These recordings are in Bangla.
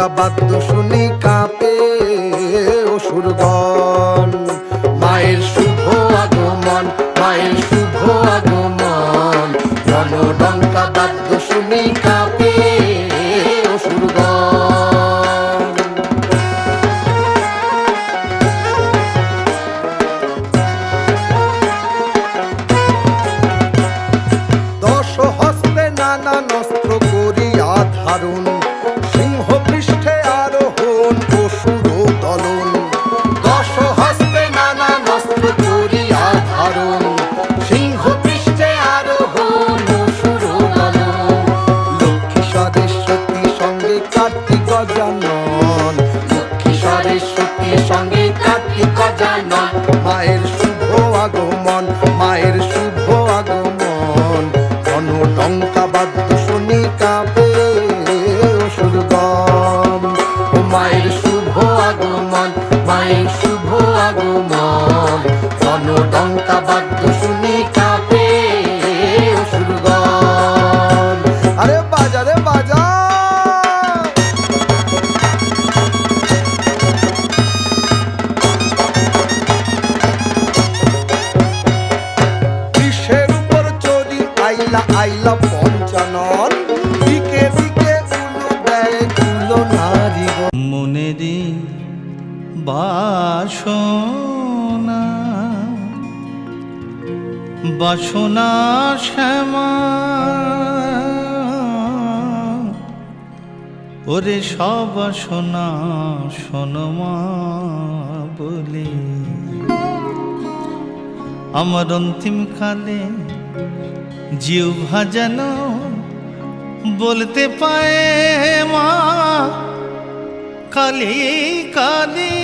ডঙ্কা বাদ্য শুনি কাঁপে অসুরগণ। মায়ের শুভ আগমন, মায়ের শুভ আগমন, রণডঙ্কা বাদ্য শুনি কাঁপে অসুরগণ। দশ হস্তে নানান অস্ত্র করিয়া ধারণ, সিংহ পৃষ্ঠে আরোহণ অসুর দলন। দশ হস্তে নানান অস্ত্র করিয়া ধারণ, সিংহ পৃষ্ঠে আরোহণ অসুর দলন। লক্ষ্মী সরস্বতী সঙ্গে কার্তিক গজানন, লক্ষ্মী সরস্বতী সঙ্গে কার্তিক গজানন। মায়ের শুভ আগমন, মায়ের শুভ আগমন, রণডঙ্কা বাদ্য শুনি কাঁপে অসুরগণ। ও মায়ের শুভ আগমন, মায়ের শুভ আগমন, রণডঙ্কা বাদ্য শুনি কাঁপে অসুরগণ। আরে বাজা রে বাজা। বিশ্বের উপর চড়ি আইলা আইলা পঞ্চানন, দিকে দিকে উলু দেয় কুলো নারী। মনেরই বাসনা বাসনা শ্যামা, ওরে সব বাসনা শোনমা বলে। আমার অন্তিম কালে জিহ্বা যেন বলতে পায় মা কালী কালী।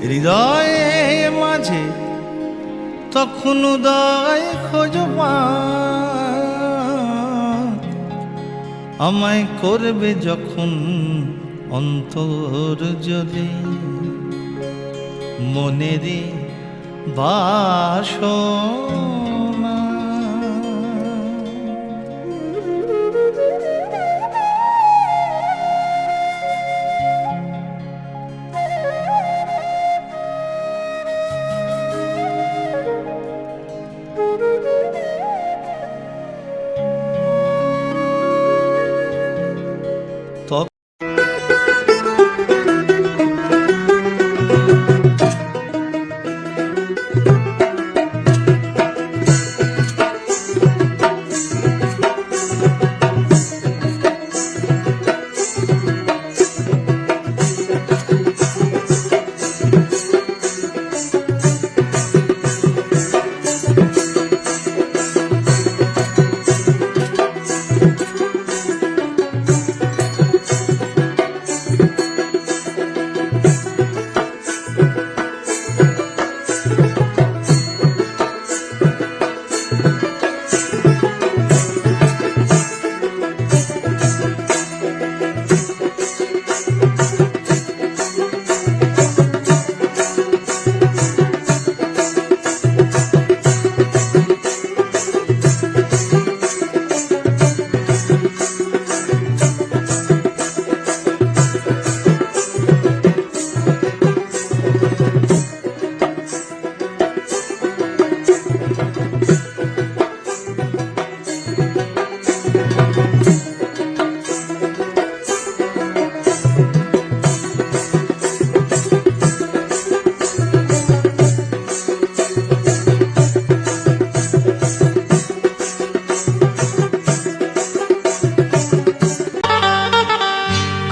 হৃদয়ে মাঝে তখন উদয় খোঁজবা, আমায় করবে যখন অন্তর জ্বলে। মনেরই বাসনা।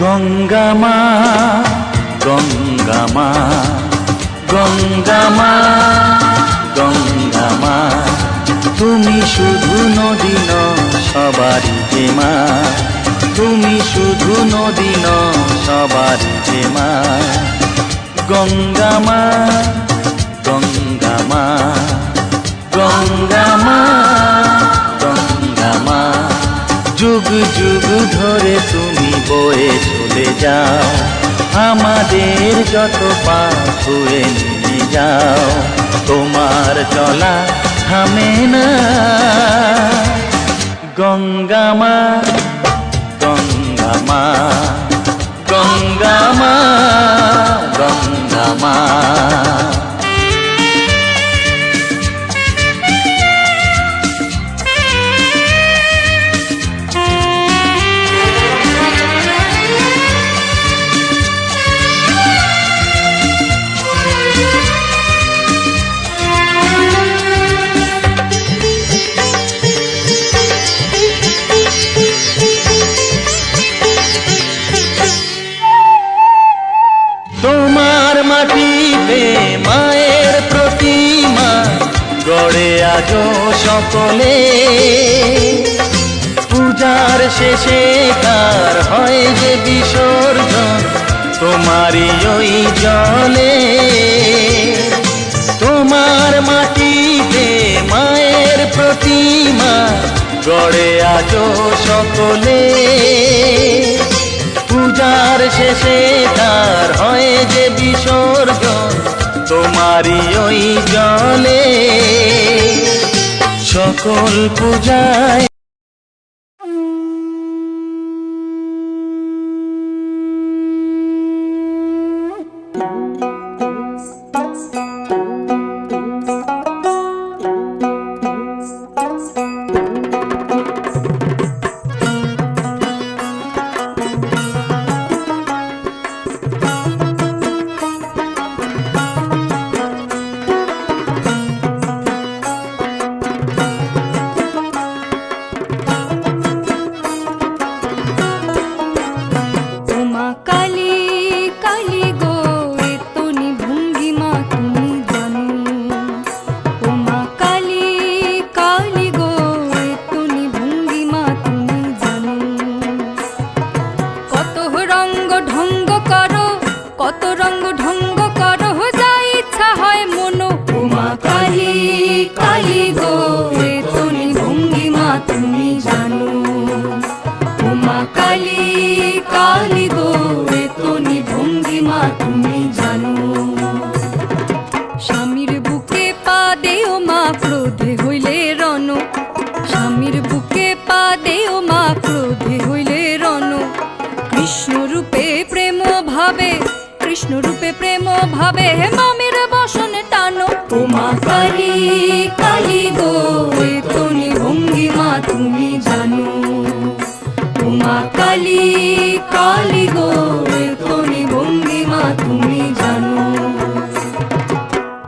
গঙ্গা মা গঙ্গা মা গঙ্গা মা গঙ্গা মা, তুমি শুধু নদী নও সবারই মা, তুমি শুধু নদী নও সবারই মা। গঙ্গা মা গঙ্গা মা গঙ্গা মা গঙ্গা মা, যুগ যুগ ধরে তুমি বয়ে চলে যাও, আমাদের যত পাপ ধুয়ে নিয়ে যাও। তোমার চলা থামে না। গঙ্গা মা, গঙ্গা মা, গঙ্গা মা, গঙ্গা মা। তোমার মাটিতে মায়ের প্রতিমা গড়ে আজো সকলে, পূজার শেষে তার হয় যে বিসর্জন তোমারই ওই জলে। তোমার মাটিতে মায়ের প্রতিমা গড়ে আজো সকলে, পূজার শেষে তার হয় যে বিসর্জন তোমারই ওই জলে। সকল পূজায় কৃষ্ণরূপে প্রেম ভাবে মামির বসনে টানো। উমা কালী কালী গো এ তনি ভঙ্গিমা তুমি জানো। উমা কালী কালী গো এ তনি ভঙ্গিমা তুমি জানো।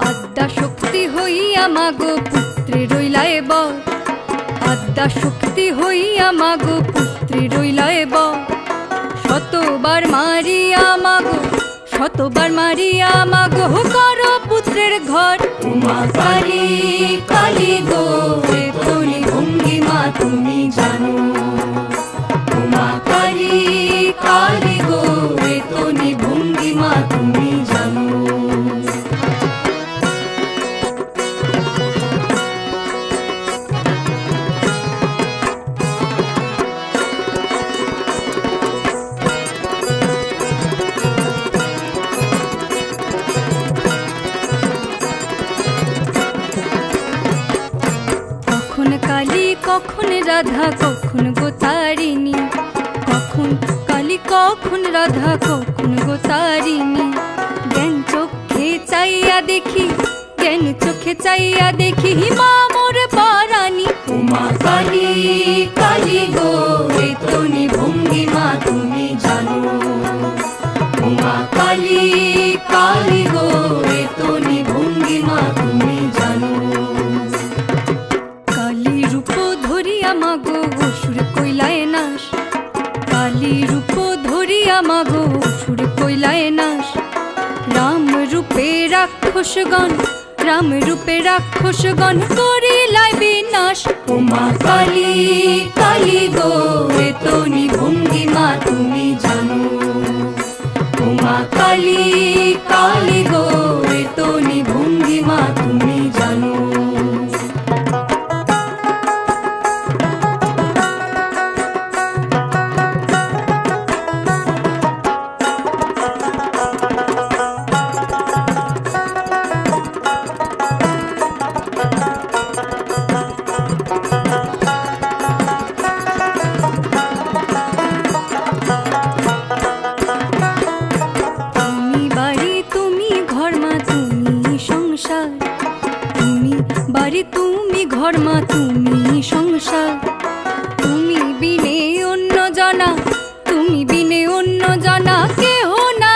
আদ্যা শক্তি হইয়া মাগো পুত্রে রইলায় বল, আদ্যা শক্তি হইয়া মাগো পুত্রে রইলায় বল। শতবার মারিয়া মাগো, শতবার মারিয়া মাগো করো পুত্রের ঘর। উমা কালী কালী গো এ তনি ভঙ্গিমা তুমি জানো। উমা কালী কালী গো এ তনি ভঙ্গিমা তুমি জানো। কখন রাধা কখন গোতারিণী, কখন কালী কখন রাধা কখন গোতারিণী। জ্ঞান চোখে চাইয়া দেখি, জ্ঞান চোখে চাইয়া দেখি মা মোর পরাণী। উমা কালী কালী গো এ তনি ভঙ্গিমা তুমি জানো। উমা কালী কালী গো এ তনি ভঙ্গিমা তুমি জানো। মাগো অসুর কইলায় নাশ, কালী রূপ ধরিয়া মাগো অসুর কইলায় নাশ। রাম রূপে রাক্ষসগণ, রাম রূপে রাক্ষসগণ করিলায় বিনাশ। উমা কালী কালী গো এ তনি ভঙ্গিমা তুমি জানো। উমা কালী কালী গো এ তনি ভঙ্গিমা তুমি জানো। ঘর মা তুমি সংসার, তুমি বিনে অন্য জনা, তুমি বিনে অন্য জনা কেহ না।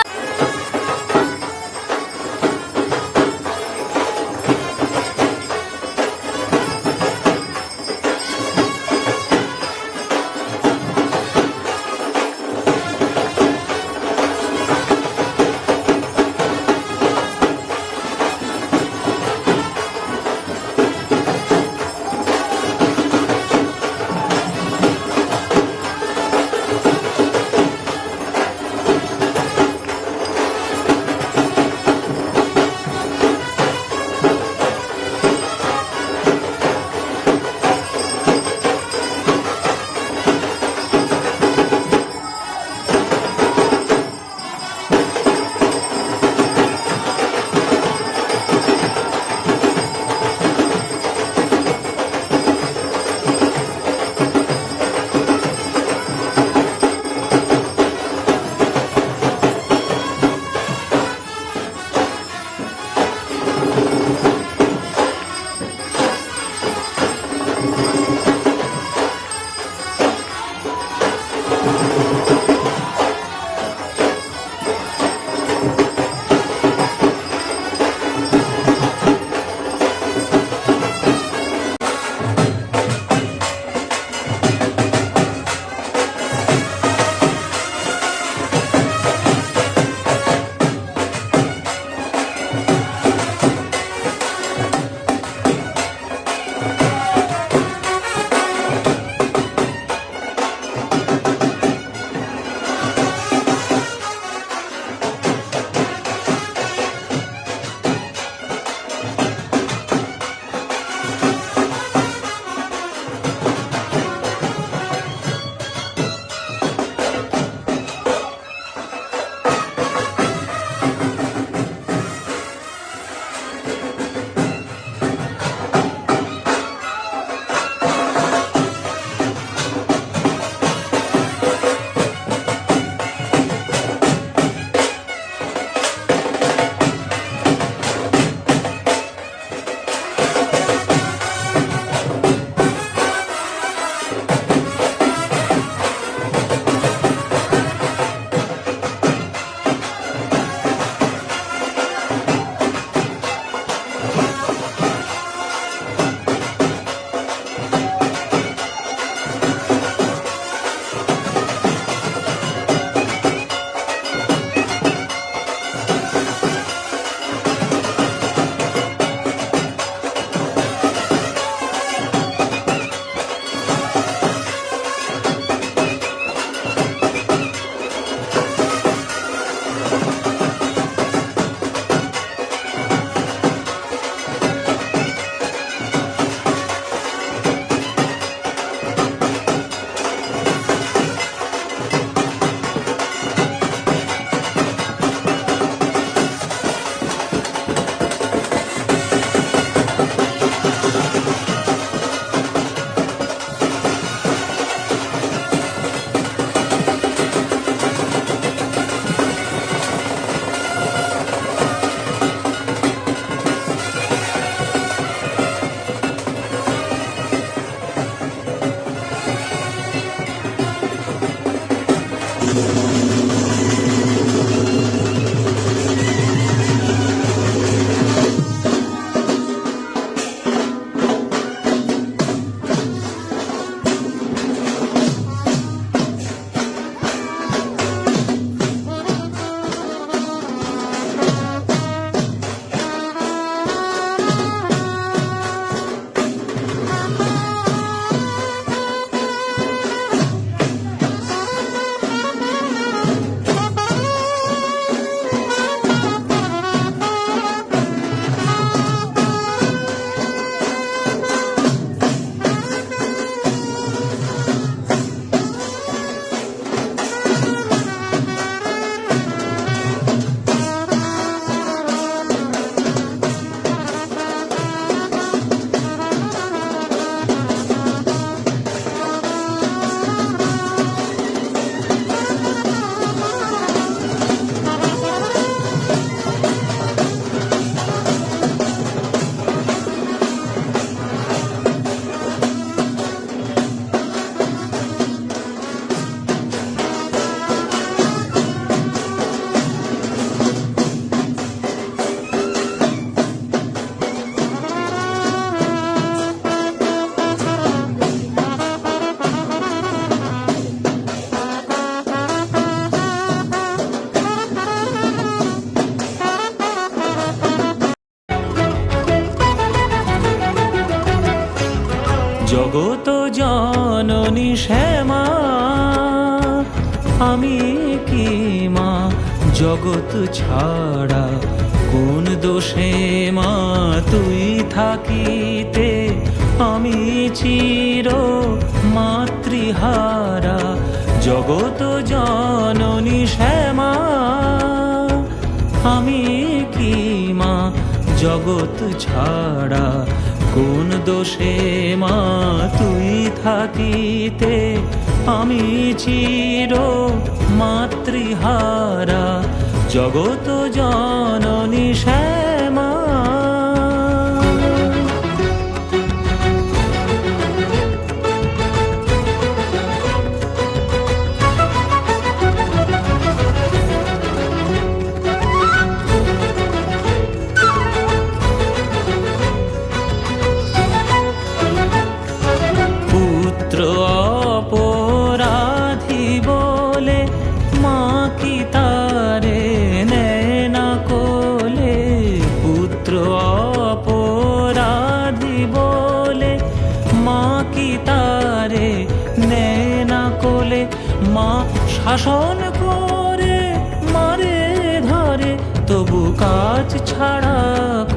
আমি কি মা জগৎ ছাড়া কোন দোষে মা তুই থাকিতে আমি চির মাতৃহারা জগৎ জননী শ্যামা আমি কি মা জগৎ ছাড়া কোন দোষে মা তুই থাকিতে আমি চির মাতৃহারা জগৎ জননী শ্যামা পুত্র অপরাধী বলে মা কি তারে নেয় না কোলে পুত্র অপরাধী বলে মা কি তারে নেয় না কোলে মা শাসন করে মারে ধরে তবু কাজ ছাড়া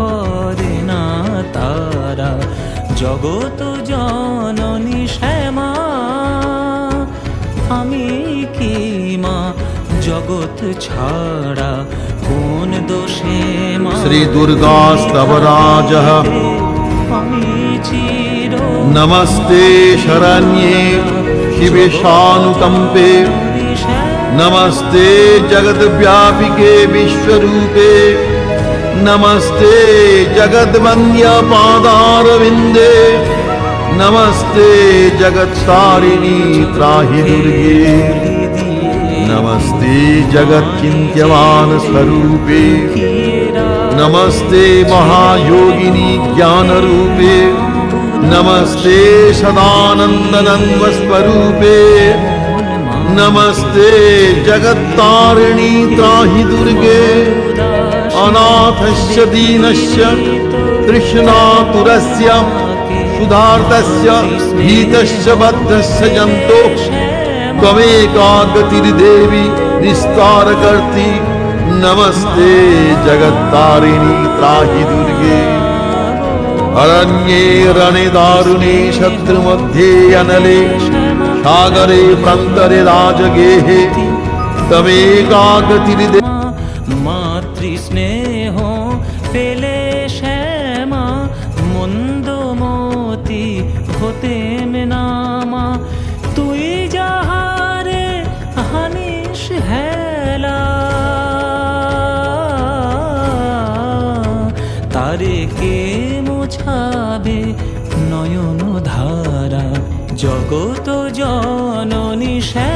করে না তারা জগৎ জননী শ্যামা আমি কি মা জগৎ ছাড়া কোন দোষে মা श्री दुर्गा स्तवराजः আমি চির नमस्ते शरण्ये शिवे शानुकंपे नमस्ते जगद्व्यापिके विश्वरूपे नमस्ते जगद्वन्द्य पादारविन्दे नमस्ते जगत्तारिणी त्राहि दुर्गे नमस्ते जगत्चिन्त्यमान स्वरूपे नमस्ते महायोगिनी ज्ञानरूपे नमस्ते सदानन्दनन्द स्वरूपे नमस्ते जगत्तारिणी त्राहि दुर्गे अनाथस्य दीनस्य तृष्णातुरस्य सुधार्तस्य भीतस्य बद्धस्य जन्तो त्वमेका गतिर्देवी निस्तारकर्त्री नमस्ते जगत्तारिणी त्राहि दुर्गे अरण्ये रणे दारुणे शत्रुमध्ये अनले सागरे प्रान्तरे राजगेहे तमेका गतिर्देवी মাতৃস্নেহ পেলে শ্যামা মন্দমতি হতেম নামা তুই যাহারে হানিস হেলা তারে কে মোছাবে নয়ন ধারা জগৎ জননী শ্যামা